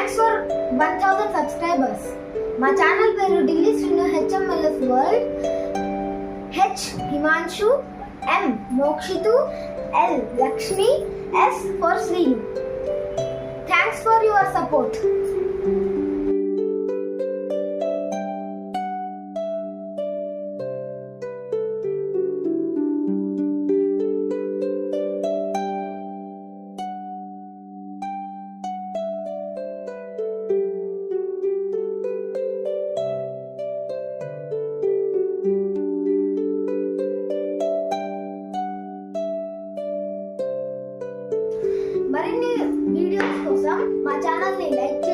Thanks for 1000 subscribers. మా channel పేరు Delhi Srinu HMLS world. H Himanshu, M Mokshith, L Lakshmi, S for Srinu. Thanks for your support. మరిన్ని videos కోసం మా ఛానల్ని లైక్